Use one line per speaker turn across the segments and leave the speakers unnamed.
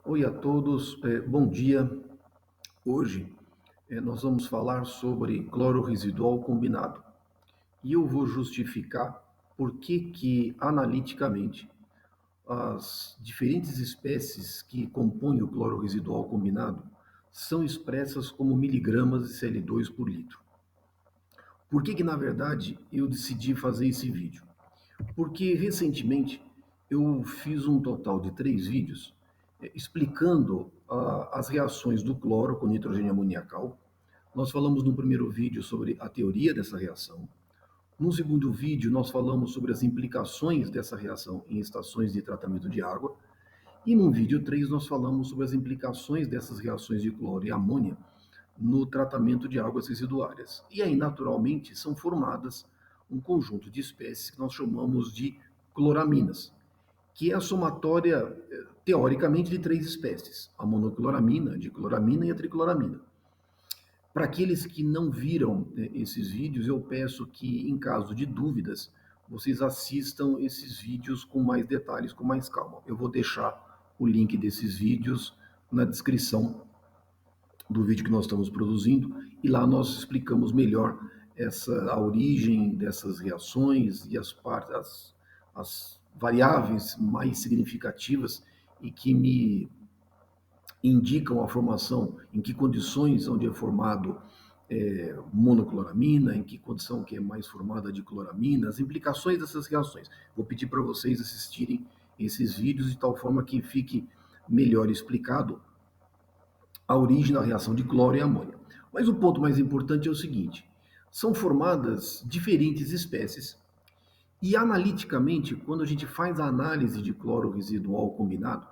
Oi a todos, bom dia. Hoje nós vamos falar sobre cloro residual combinado e eu vou justificar por que analiticamente as diferentes espécies que compõem o cloro residual combinado são expressas como miligramas de Cl2 por litro. Por que na verdade eu decidi fazer esse vídeo? Porque recentemente eu fiz um total de 3 vídeos explicando as reações do cloro com nitrogênio amoniacal. Nós falamos no primeiro vídeo sobre a teoria dessa reação. No segundo vídeo, nós falamos sobre as implicações dessa reação em estações de tratamento de água. E no vídeo 3, nós falamos sobre as implicações dessas reações de cloro e amônia no tratamento de águas residuárias. E aí, naturalmente, são formadas um conjunto de espécies que nós chamamos de cloraminas, que é a somatória, teoricamente, de 3 espécies: a monocloramina, a dicloramina e a tricloramina. Para aqueles que não viram esses vídeos, eu peço que, em caso de dúvidas, vocês assistam esses vídeos com mais detalhes, com mais calma. Eu vou deixar o link desses vídeos na descrição do vídeo que nós estamos produzindo, e lá nós explicamos melhor a origem dessas reações e as variáveis mais significativas e que me indicam a formação, em que condições onde é formado monocloramina, em que condição que é mais formada de cloramina, as implicações dessas reações. Vou pedir para vocês assistirem esses vídeos de tal forma que fique melhor explicado a origem da reação de cloro e amônia. Mas o ponto mais importante é o seguinte: são formadas diferentes espécies e analiticamente, quando a gente faz a análise de cloro residual combinado,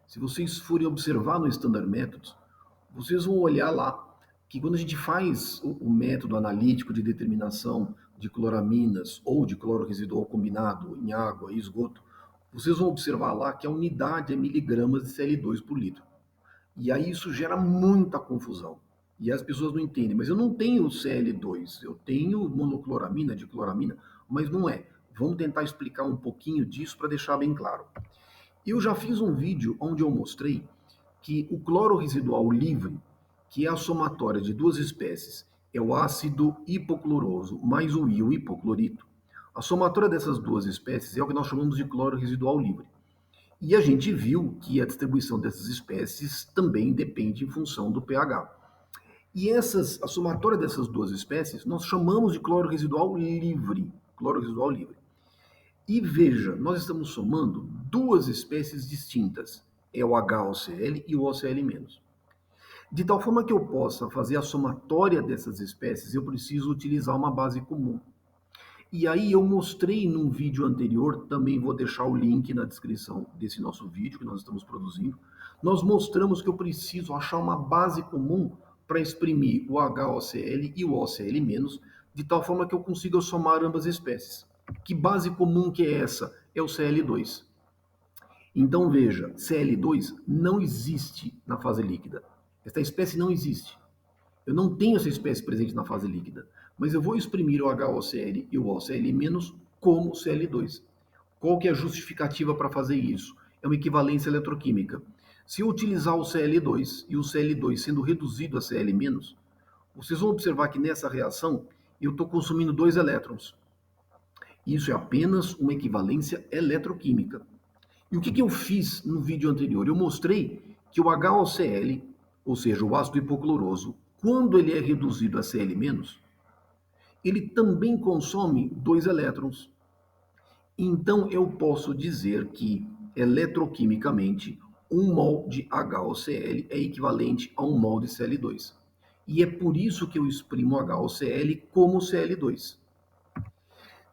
se vocês forem observar no Standard Methods, vocês vão olhar lá que quando a gente faz o método analítico de determinação de cloraminas ou de cloro residual combinado em água e esgoto, vocês vão observar lá que a unidade é miligramas de Cl2 por litro. E aí isso gera muita confusão. E as pessoas não entendem, mas eu não tenho Cl2, eu tenho monocloramina, dicloramina, mas não é. Vamos tentar explicar um pouquinho disso para deixar bem claro. Eu já fiz um vídeo onde eu mostrei que o cloro residual livre, que é a somatória de 2 espécies, é o ácido hipocloroso mais o íon hipoclorito. A somatória dessas 2 espécies é o que nós chamamos de cloro residual livre. E a gente viu que a distribuição dessas espécies também depende em função do pH. E a somatória dessas 2 espécies nós chamamos de cloro residual livre. Cloro residual livre. E veja, nós estamos somando 2 espécies distintas. É o HOCl e o OCl-. De tal forma que eu possa fazer a somatória dessas espécies, eu preciso utilizar uma base comum. E aí eu mostrei num vídeo anterior, também vou deixar o link na descrição desse nosso vídeo que nós estamos produzindo. Nós mostramos que eu preciso achar uma base comum para exprimir o HOCl e o OCl-, de tal forma que eu consiga somar ambas espécies. Que base comum que é essa? É o Cl2. Então veja, Cl2 não existe na fase líquida. Esta espécie não existe. Eu não tenho essa espécie presente na fase líquida, mas eu vou exprimir o HOCl e o OCl- como Cl2. Qual que é a justificativa para fazer isso? É uma equivalência eletroquímica. Se eu utilizar o Cl2 e o Cl2 sendo reduzido a Cl-, vocês vão observar que nessa reação eu estou consumindo 2 elétrons. Isso é apenas uma equivalência eletroquímica. E o que eu fiz no vídeo anterior? Eu mostrei que o HOCl, ou seja, o ácido hipocloroso, quando ele é reduzido a Cl-, ele também consome 2 elétrons. Então eu posso dizer que, eletroquimicamente, 1 mol de HOCl é equivalente a 1 mol de Cl2. E é por isso que eu exprimo HOCl como Cl2.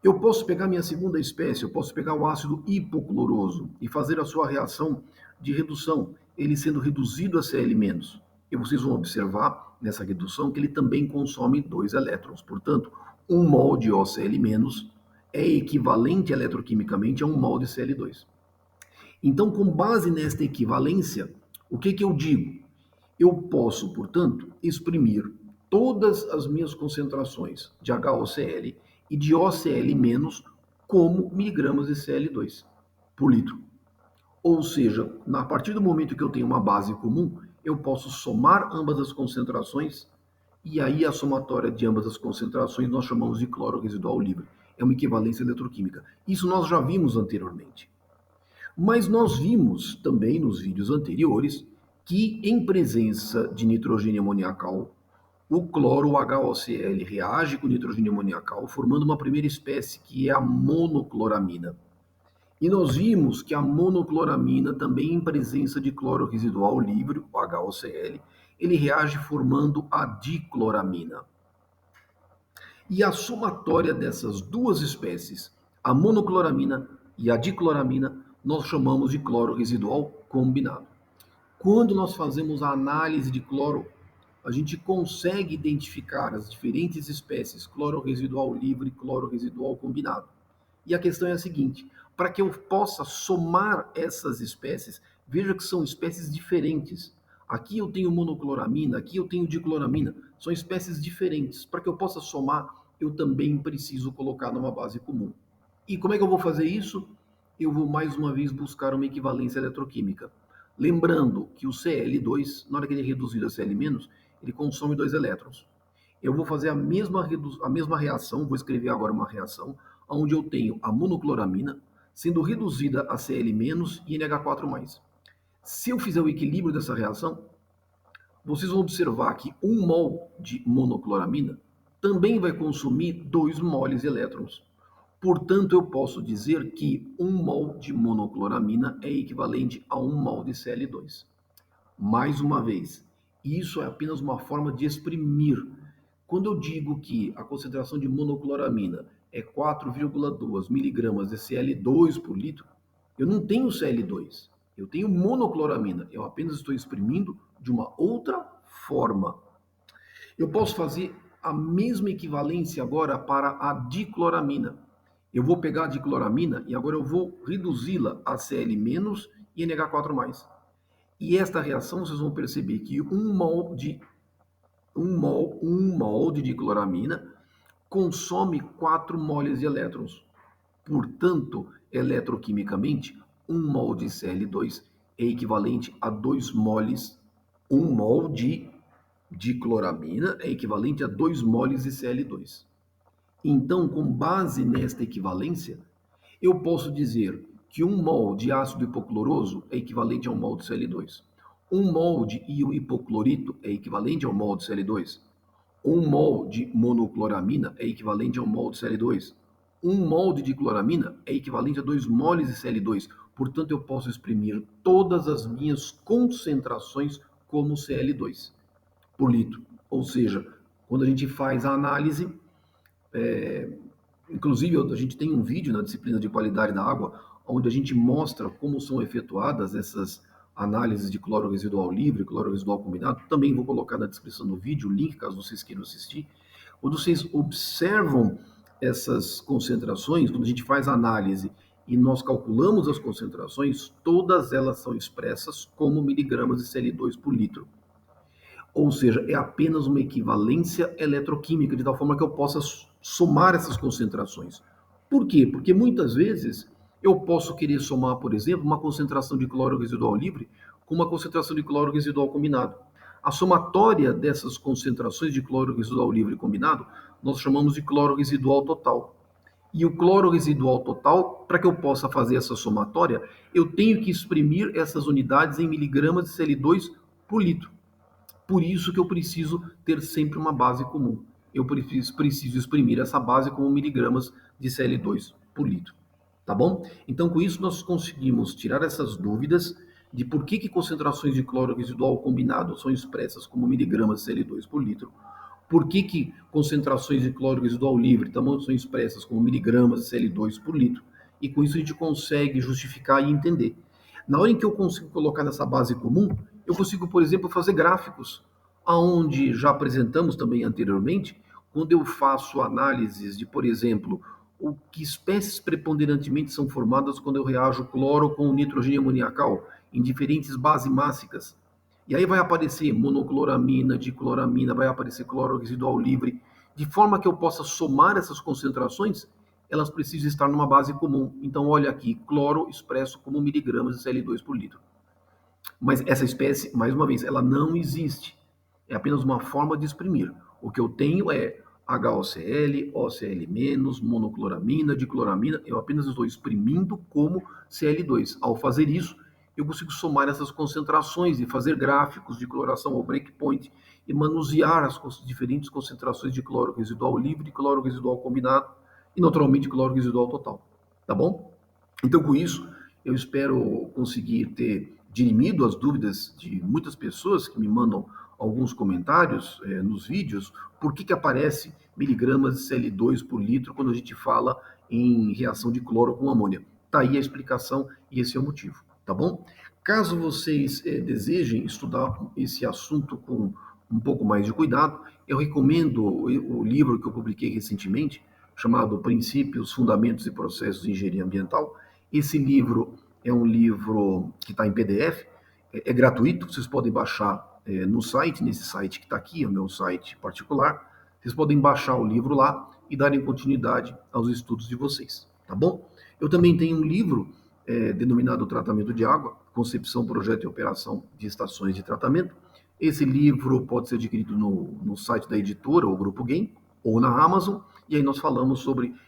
Eu posso pegar minha segunda espécie, eu posso pegar o ácido hipocloroso e fazer a sua reação de redução, ele sendo reduzido a Cl-. E vocês vão observar nessa redução que ele também consome 2 elétrons. Portanto, 1 mol de OCl- é equivalente eletroquimicamente a 1 mol de Cl2. Então, com base nesta equivalência, o que eu digo? Eu posso, portanto, exprimir todas as minhas concentrações de HOCl e de OCl- como miligramas de Cl2 por litro. Ou seja, a partir do momento que eu tenho uma base comum, eu posso somar ambas as concentrações e aí a somatória de ambas as concentrações nós chamamos de cloro residual livre. É uma equivalência eletroquímica. Isso nós já vimos anteriormente. Mas nós vimos também nos vídeos anteriores que em presença de nitrogênio amoniacal, o cloro HOCl reage com o nitrogênio amoniacal, formando uma primeira espécie que é a monocloramina. E nós vimos que a monocloramina, também em presença de cloro residual livre, o HOCl, ele reage formando a dicloramina. E a somatória dessas duas espécies, a monocloramina e a dicloramina, nós chamamos de cloro residual combinado. Quando nós fazemos a análise de cloro, a gente consegue identificar as diferentes espécies, cloro residual livre e cloro residual combinado. E a questão é a seguinte: para que eu possa somar essas espécies, veja que são espécies diferentes. Aqui eu tenho monocloramina, aqui eu tenho dicloramina, são espécies diferentes. Para que eu possa somar, eu também preciso colocar numa base comum. E como é que eu vou fazer isso? Eu vou mais uma vez buscar uma equivalência eletroquímica. Lembrando que o Cl2, na hora que ele é reduzido a Cl-, ele consome 2 elétrons. Eu vou fazer a mesma reação, vou escrever agora uma reação, onde eu tenho a monocloramina sendo reduzida a Cl- e NH4+. Se eu fizer o equilíbrio dessa reação, vocês vão observar que 1 mol de monocloramina também vai consumir 2 moles de elétrons. Portanto, eu posso dizer que 1 mol de monocloramina é equivalente a 1 mol de Cl2. Mais uma vez, isso é apenas uma forma de exprimir. Quando eu digo que a concentração de monocloramina é 4,2 miligramas de Cl2 por litro, eu não tenho Cl2, eu tenho monocloramina, eu apenas estou exprimindo de uma outra forma. Eu posso fazer a mesma equivalência agora para a dicloramina. Eu vou pegar a dicloramina e agora eu vou reduzi-la a Cl- e NH4+. E esta reação, vocês vão perceber que 1 mol de dicloramina consome 4 moles de elétrons. Portanto, eletroquimicamente, 1 mol de Cl2 é equivalente a 2 moles. 1 mol de dicloramina é equivalente a 2 moles de Cl2. Então, com base nesta equivalência, eu posso dizer que 1 mol de ácido hipocloroso é equivalente a 1 mol de Cl2. 1 mol de hipoclorito é equivalente a 1 mol de Cl2. 1 mol de monocloramina é equivalente a 1 mol de Cl2. 1 mol de dicloramina é equivalente a 2 moles de Cl2. Portanto, eu posso exprimir todas as minhas concentrações como Cl2 por litro. Ou seja, quando a gente faz a análise, inclusive a gente tem um vídeo na disciplina de qualidade da água, onde a gente mostra como são efetuadas essas análises de cloro residual livre, cloro residual combinado. Também vou colocar na descrição do vídeo o link, caso vocês queiram assistir. Quando vocês observam essas concentrações, quando a gente faz a análise e nós calculamos as concentrações, todas elas são expressas como miligramas de Cl2 por litro. Ou seja, é apenas uma equivalência eletroquímica, de tal forma que eu possa somar essas concentrações. Por quê? Porque muitas vezes eu posso querer somar, por exemplo, uma concentração de cloro residual livre com uma concentração de cloro residual combinado. A somatória dessas concentrações de cloro residual livre combinado, nós chamamos de cloro residual total. E o cloro residual total, para que eu possa fazer essa somatória, eu tenho que exprimir essas unidades em miligramas de Cl2 por litro. Por isso que eu preciso ter sempre uma base comum. Eu preciso exprimir essa base como miligramas de Cl2 por litro. Tá bom? Então, com isso, nós conseguimos tirar essas dúvidas de por que concentrações de cloro residual combinado são expressas como miligramas de Cl2 por litro. Por que concentrações de cloro residual livre também são expressas como miligramas de Cl2 por litro. E com isso a gente consegue justificar e entender. Na hora em que eu consigo colocar nessa base comum, eu consigo, por exemplo, fazer gráficos, aonde já apresentamos também anteriormente, quando eu faço análises de, por exemplo, o que espécies preponderantemente são formadas quando eu reajo cloro com nitrogênio amoniacal em diferentes bases mássicas. E aí vai aparecer monocloramina, dicloramina, vai aparecer cloro residual livre, de forma que eu possa somar essas concentrações, elas precisam estar numa base comum. Então, olha aqui, cloro expresso como miligramas de Cl2 por litro. Mas essa espécie, mais uma vez, ela não existe. É apenas uma forma de exprimir. O que eu tenho é HOCl, OCl-, monocloramina, dicloramina. Eu apenas estou exprimindo como Cl2. Ao fazer isso, eu consigo somar essas concentrações e fazer gráficos de cloração ou breakpoint e manusear as diferentes concentrações de cloro residual livre, cloro residual combinado e, naturalmente, cloro residual total. Tá bom? Então, com isso, eu espero conseguir ter dirimido as dúvidas de muitas pessoas que me mandam alguns comentários nos vídeos, por que aparece miligramas de Cl2 por litro quando a gente fala em reação de cloro com amônia. Está aí a explicação e esse é o motivo, tá bom? Caso vocês desejem estudar esse assunto com um pouco mais de cuidado, eu recomendo o livro que eu publiquei recentemente, chamado Princípios, Fundamentos e Processos de Engenharia Ambiental. Esse livro é um livro que está em PDF, é gratuito, vocês podem baixar no site, nesse site que está aqui, é o meu site particular. Vocês podem baixar o livro lá e darem continuidade aos estudos de vocês, tá bom? Eu também tenho um livro denominado Tratamento de Água, Concepção, Projeto e Operação de Estações de Tratamento. Esse livro pode ser adquirido no site da editora, ou Grupo Game, ou na Amazon, e aí nós falamos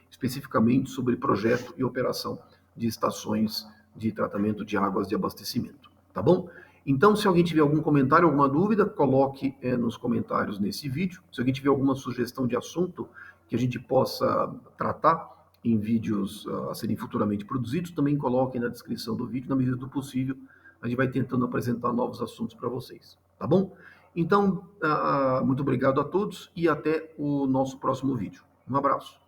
especificamente sobre projeto e operação de estações de tratamento de águas de abastecimento, tá bom? Então, se alguém tiver algum comentário, alguma dúvida, coloque nos comentários nesse vídeo. Se alguém tiver alguma sugestão de assunto que a gente possa tratar em vídeos a serem futuramente produzidos, também coloquem na descrição do vídeo, na medida do possível. A gente vai tentando apresentar novos assuntos para vocês, tá bom? Então, muito obrigado a todos e até o nosso próximo vídeo. Um abraço.